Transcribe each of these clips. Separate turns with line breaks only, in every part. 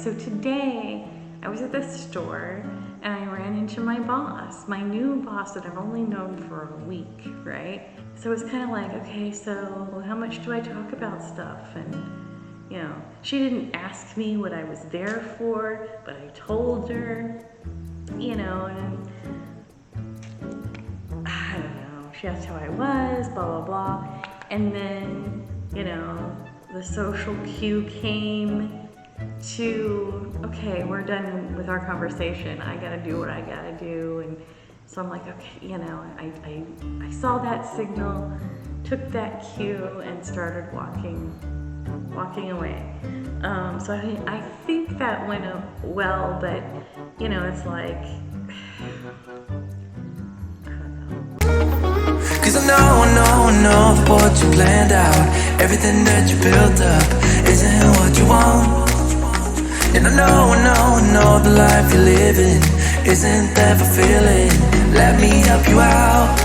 so today I was at the store and I ran into my boss, my new boss that I've only known for a week, right? So it's kind of like, okay, so how much do I talk about stuff? And, you know, she didn't ask me what I was there for, but I told her, you know, and I don't know, she asked how I was, blah, blah, blah. And then, you know, the social cue came to, okay, we're done with our conversation. I gotta do what I gotta do. And so I'm like, okay, you know, I saw that signal, took that cue and started walking away. So I think that went well, but you know, it's like,
Cause I know what you planned out. Everything that you built up isn't what you want. And I know the life you're living isn't that fulfilling. Let me help you out.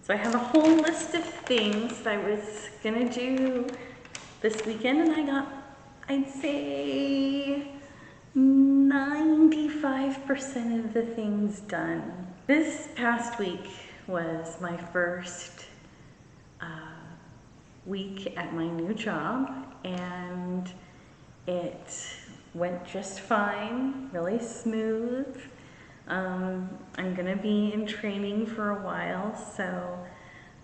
So I have a whole list of things that I was gonna do this weekend, and I got, I'd say, 95% of the things done. This past week was my first week at my new job, and it went just fine, really smooth. I'm gonna be in training for a while, so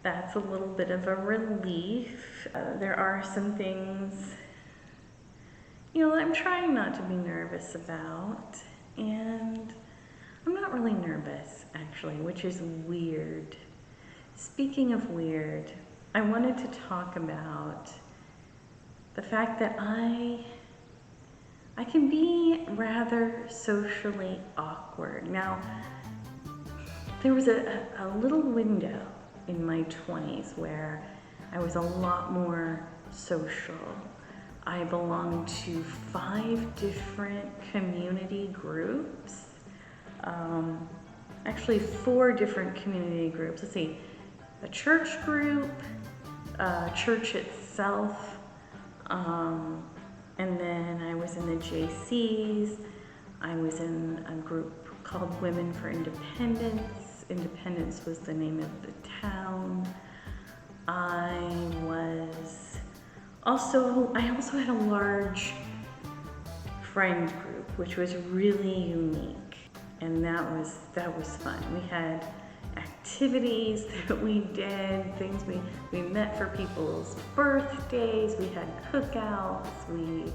that's a little bit of a relief. There are some things, you know, I'm trying not to be nervous about, and I'm not really nervous actually, which is weird. Speaking of weird, I wanted to talk about the fact that I can be rather socially awkward. Now, there was a little window in my 20s where I was a lot more social. I belonged to 5 different community groups. Actually 4 different community groups. Let's see, a church group, church itself, and then I was in the JCs. I was in a group called Women for Independence. Independence was the name of the town. I also had a large friend group, which was really unique, and that was fun. We had activities that we did, things we met for people's birthdays, we had cookouts, we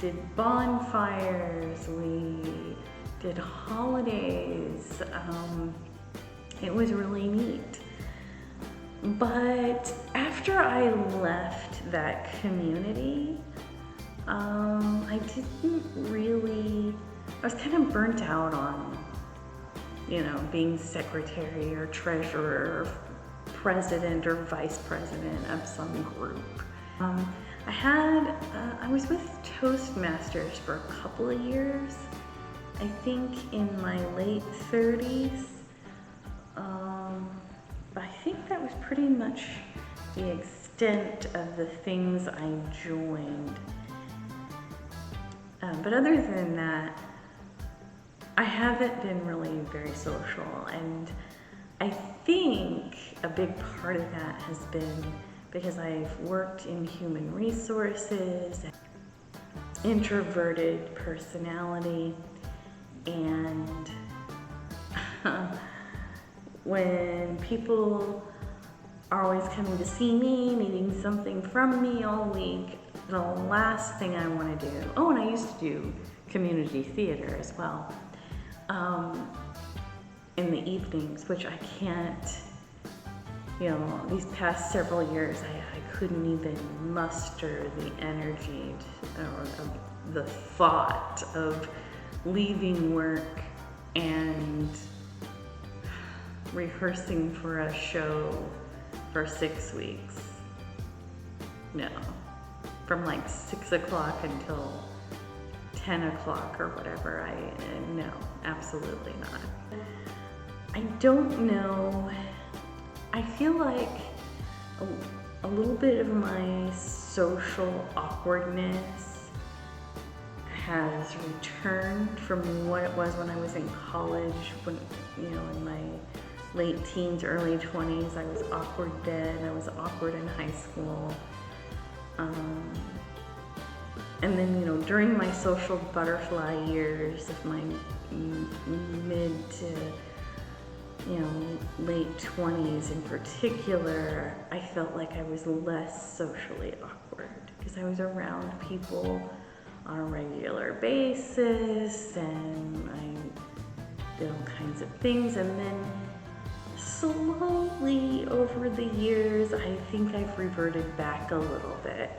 did bonfires, we did holidays. It was really neat. But after I left that community, I was kind of burnt out on, you know, being secretary or treasurer or president or vice president of some group. I was with Toastmasters for a couple of years. I think in my late 30s. I think that was pretty much the extent of the things I joined. But other than that, I haven't been really very social, and I think a big part of that has been because I've worked in human resources, introverted personality, and when people are always coming to see me, needing something from me all week, the last thing I want to do, oh, and I used to do community theater as well, in the evenings, which I can't, you know, these past several years, I couldn't even muster the energy or the thought of leaving work and rehearsing for a show for 6 weeks. No, from like 6 o'clock until 10 o'clock or whatever. No, absolutely not. I don't know. I feel like a little bit of my social awkwardness has returned from what it was when I was in college, when, you know, in my late teens, early 20s. I was awkward then, I was awkward in high school. And then, you know, during my social butterfly years of my mid to, you know, late 20s in particular, I felt like I was less socially awkward because I was around people on a regular basis and I did all kinds of things. And then slowly over the years, I think I've reverted back a little bit.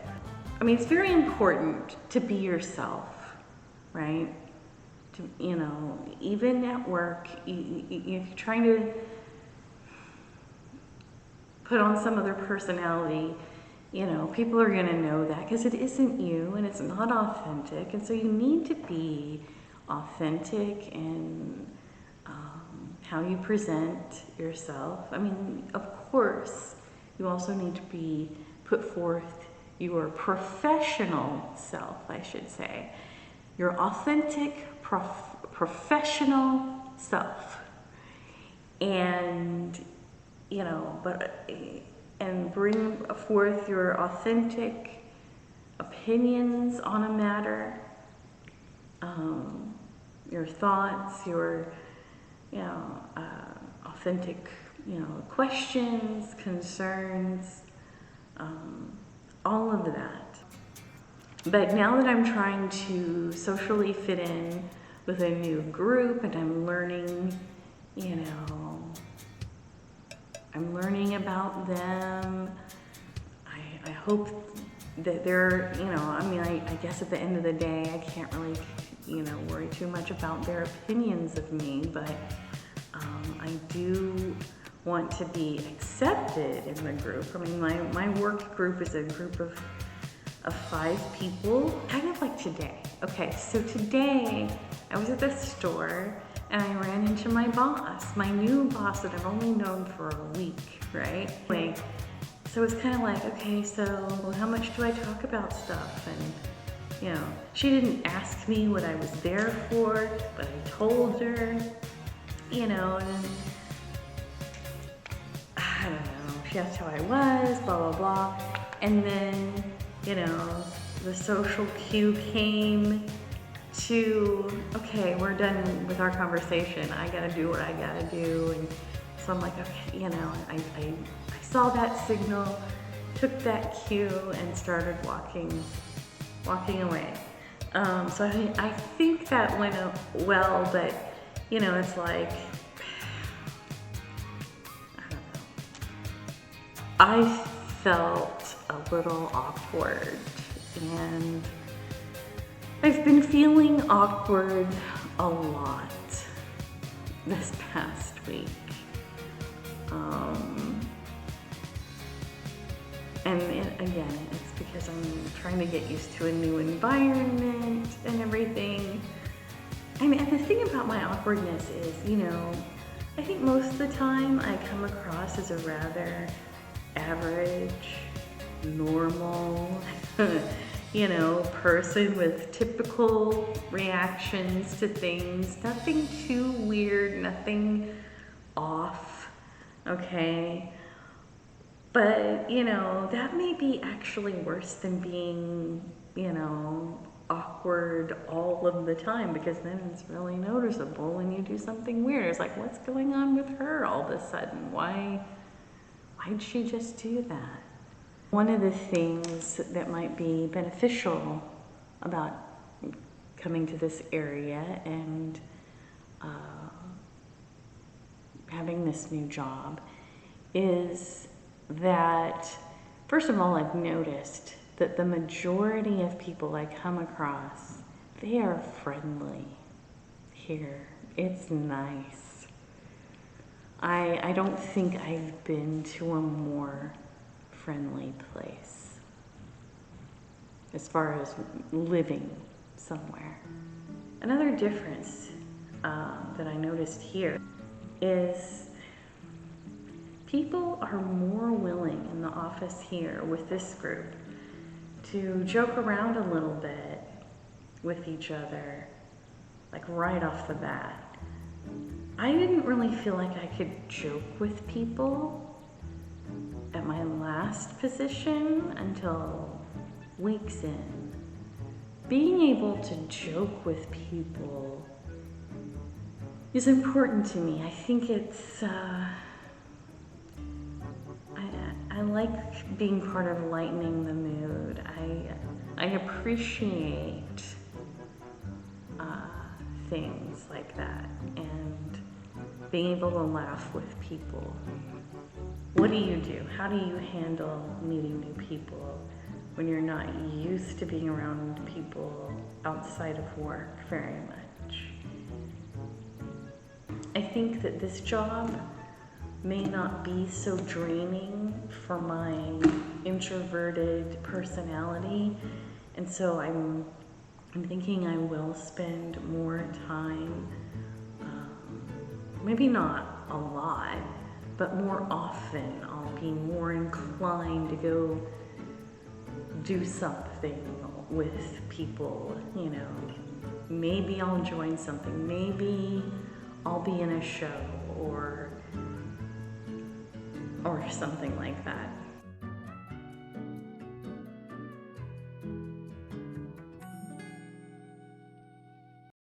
I mean, it's very important to be yourself, right? To, you know, even at work, you're trying to put on some other personality, you know, people are going to know that because it isn't you and it's not authentic. And so you need to be authentic in how you present yourself. I mean, of course, you also need to put forth your professional self, I should say. Your authentic, professional self. And, you know, and bring forth your authentic opinions on a matter, your thoughts, your, you know, authentic, you know, questions, concerns, all of that. But now that I'm trying to socially fit in with a new group and I'm learning, you know, I'm learning about them, I hope that they're, you know, I mean, I guess at the end of the day, I can't really, you know, worry too much about their opinions of me, but I do want to be accepted in the group. I mean, my work group is a group of 5 people, kind of like today. Okay, so today I was at the store and I ran into my boss, my new boss that I've only known for a week, right? Anyway, so it's kind of like, okay, so well, how much do I talk about stuff? And, you know, she didn't ask me what I was there for, but I told her, you know, and I don't know, she asked how I was, blah, blah, blah. And then, you know, the social cue came to, okay, we're done with our conversation. I gotta do what I gotta do. And so I'm like, okay, you know, I saw that signal, took that cue and started walking away. So I think that went well, but you know, it's like, I don't know. I felt a little awkward, and I've been feeling awkward a lot this past week. And again, it's because I'm trying to get used to a new environment and everything. I mean, and the thing about my awkwardness is, you know, I think most of the time I come across as a rather average, normal, you know, person with typical reactions to things. Nothing too weird, nothing off, okay? But, you know, that may be actually worse than being, you know, awkward all of the time, because then it's really noticeable when you do something weird. It's like, what's going on with her all of a sudden? Why'd she just do that? One of the things that might be beneficial about coming to this area and having this new job is that, first of all, I've noticed that the majority of people I come across, they are friendly here. It's nice. I don't think I've been to a more friendly place as far as living somewhere. Another difference that I noticed here is people are more willing in the office here with this group to joke around a little bit with each other, like right off the bat. I didn't really feel like I could joke with people at my last position until weeks in. Being able to joke with people is important to me. I think it's, I like being part of lightening the mood. I appreciate things like that, and being able to laugh with people. What do you do? How do you handle meeting new people when you're not used to being around people outside of work very much? I think that this job may not be so draining for my introverted personality, and so I'm thinking I will spend more time, maybe not a lot, but more often. I'll be more inclined to go do something with people, you know. Maybe I'll join something, maybe I'll be in a show or something like that.